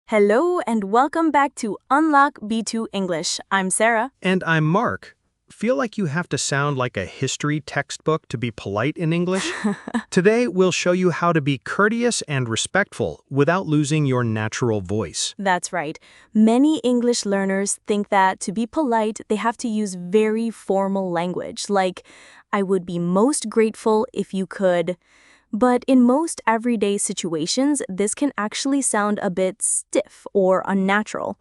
Hello and welcome back to Unlock B2 English. I'm Sarah. And I'm Mark. Feel like you have to sound like a history textbook to be polite in English? Today, we'll show you how to be courteous and respectful without losing your natural voice. That's right. Many English learners think that to be polite, they have to use very formal language, like, I would be most grateful if you could. But in most everyday situations, this can actually sound a bit stiff or unnatural.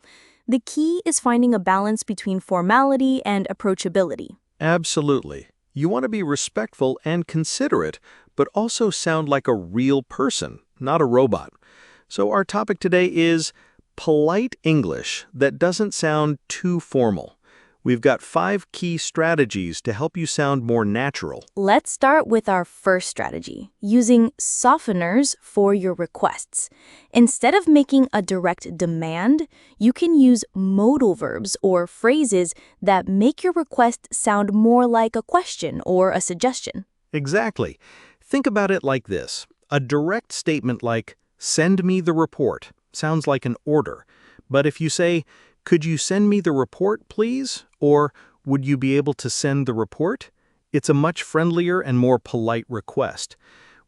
The key is finding a balance between formality and approachability. Absolutely. You want to be respectful and considerate, but also sound like a real person, not a robot. So our topic today is polite English that doesn't sound too formal. We've got 5 key strategies to help you sound more natural. Let's start with our first strategy, using softeners for your requests. Instead of making a direct demand, you can use modal verbs or phrases that make your request sound more like a question or a suggestion. Exactly. Think about it like this. A direct statement like, "Send me the report," sounds like an order. But if you say, "Could you send me the report, please?" Or, "Would you be able to send the report?" It's a much friendlier and more polite request.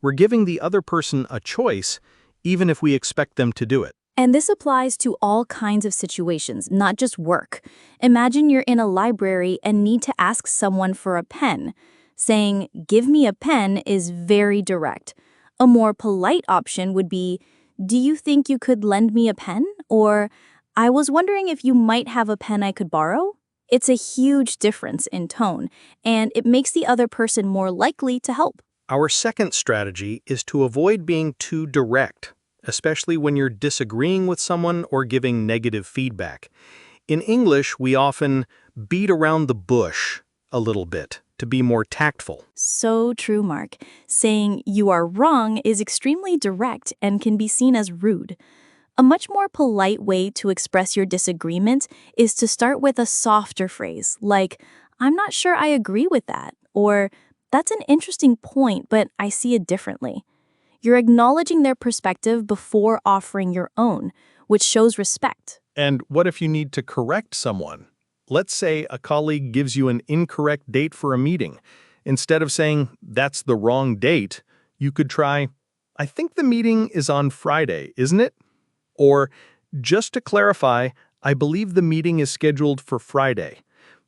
We're giving the other person a choice, even if we expect them to do it. And this applies to all kinds of situations, not just work. Imagine you're in a library and need to ask someone for a pen. Saying, "Give me a pen," is very direct. A more polite option would be, "Do you think you could lend me a pen?" Or, "I was wondering if you might have a pen I could borrow." It's a huge difference in tone, and it makes the other person more likely to help. Our second strategy is to avoid being too direct, especially when you're disagreeing with someone or giving negative feedback. In English, we often beat around the bush a little bit to be more tactful. So true, Mark. Saying "you are wrong" is extremely direct and can be seen as rude. A much more polite way to express your disagreement is to start with a softer phrase, like, "I'm not sure I agree with that," or, "That's an interesting point, but I see it differently." You're acknowledging their perspective before offering your own, which shows respect. And what if you need to correct someone? Let's say a colleague gives you an incorrect date for a meeting. Instead of saying, "That's the wrong date," you could try, "I think the meeting is on Friday, isn't it?" Or, "Just to clarify, I believe the meeting is scheduled for Friday."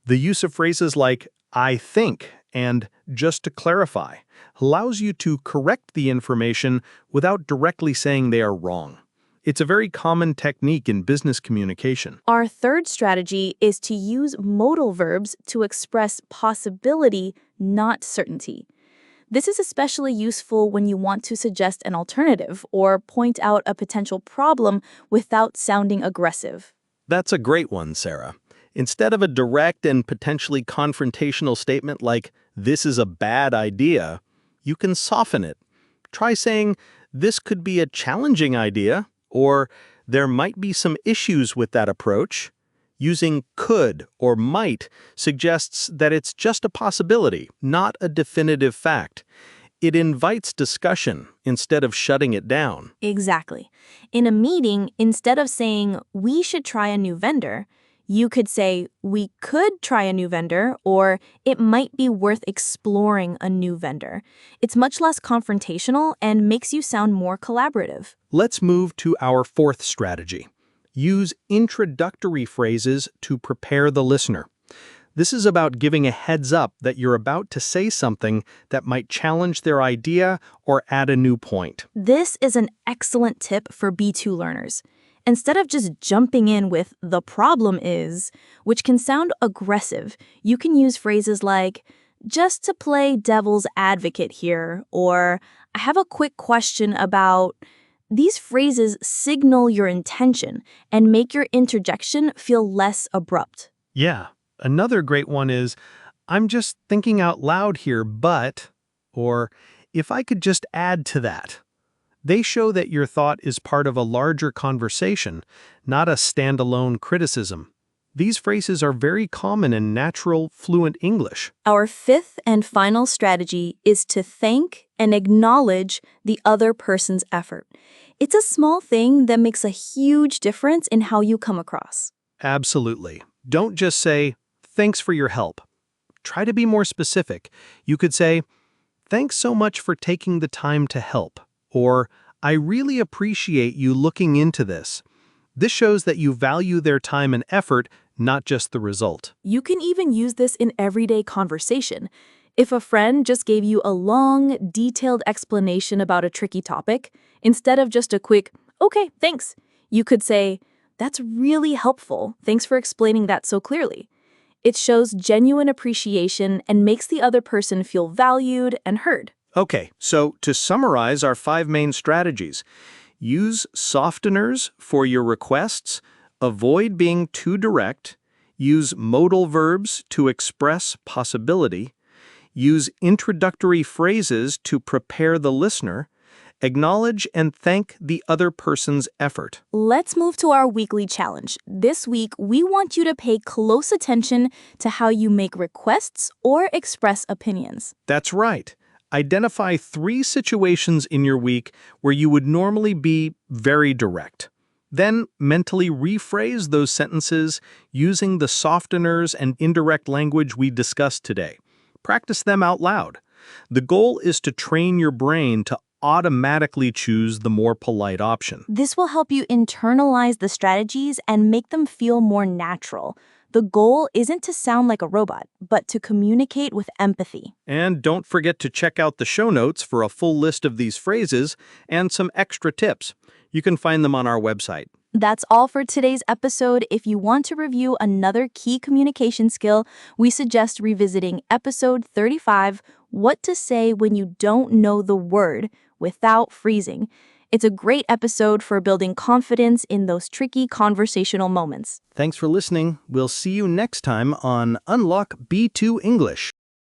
The use of phrases like "I think" and "just to clarify" allows you to correct the information without directly saying they are wrong. It's a very common technique in business communication. Our third strategy is to use modal verbs to express possibility, not certainty. This is especially useful when you want to suggest an alternative or point out a potential problem without sounding aggressive. That's a great one, Sarah. Instead of a direct and potentially confrontational statement like, "This is a bad idea," you can soften it. Try saying, "This could be a challenging idea," or "There might be some issues with that approach." Using could or might suggests that it's just a possibility, not a definitive fact. It invites discussion instead of shutting it down. Exactly. In a meeting, instead of saying, "We should try a new vendor," you could say, "We could try a new vendor," or "It might be worth exploring a new vendor." It's much less confrontational and makes you sound more collaborative. Let's move to our fourth strategy. Use introductory phrases to prepare the listener. This is about giving a heads up that you're about to say something that might challenge their idea or add a new point. This is an excellent tip for B2 learners. Instead of just jumping in with "the problem is," which can sound aggressive, you can use phrases like, "Just to play devil's advocate here," or "I have a quick question about." These phrases signal your intention and make your interjection feel less abrupt. Yeah, another great one is, "I'm just thinking out loud here, but," or "If I could just add to that." They show that your thought is part of a larger conversation, not a standalone criticism. These phrases are very common in natural, fluent English. Our fifth and final strategy is to thank and acknowledge the other person's effort. It's a small thing that makes a huge difference in how you come across. Absolutely. Don't just say, "Thanks for your help." Try to be more specific. You could say, "Thanks so much for taking the time to help," or "I really appreciate you looking into this." This shows that you value their time and effort, not just the result. You can even use this in everyday conversation. If a friend just gave you a long, detailed explanation about a tricky topic, instead of just a quick, "Okay, thanks," you could say, "That's really helpful. Thanks for explaining that so clearly." It shows genuine appreciation and makes the other person feel valued and heard. Okay, so to summarize our 5 main strategies, use softeners for your requests, avoid being too direct, use modal verbs to express possibility, use introductory phrases to prepare the listener, acknowledge and thank the other person's effort. Let's move to our weekly challenge. This week, we want you to pay close attention to how you make requests or express opinions. That's right. Identify 3 situations in your week where you would normally be very direct. Then mentally rephrase those sentences using the softeners and indirect language we discussed today. Practice them out loud. The goal is to train your brain to automatically choose the more polite option. This will help you internalize the strategies and make them feel more natural. The goal isn't to sound like a robot, but to communicate with empathy. And don't forget to check out the show notes for a full list of these phrases and some extra tips. You can find them on our website. That's all for today's episode. If you want to review another key communication skill, we suggest revisiting episode 35, What to Say When You Don't Know the Word Without Freezing. It's a great episode for building confidence in those tricky conversational moments. Thanks for listening. We'll see you next time on Unlock B2 English.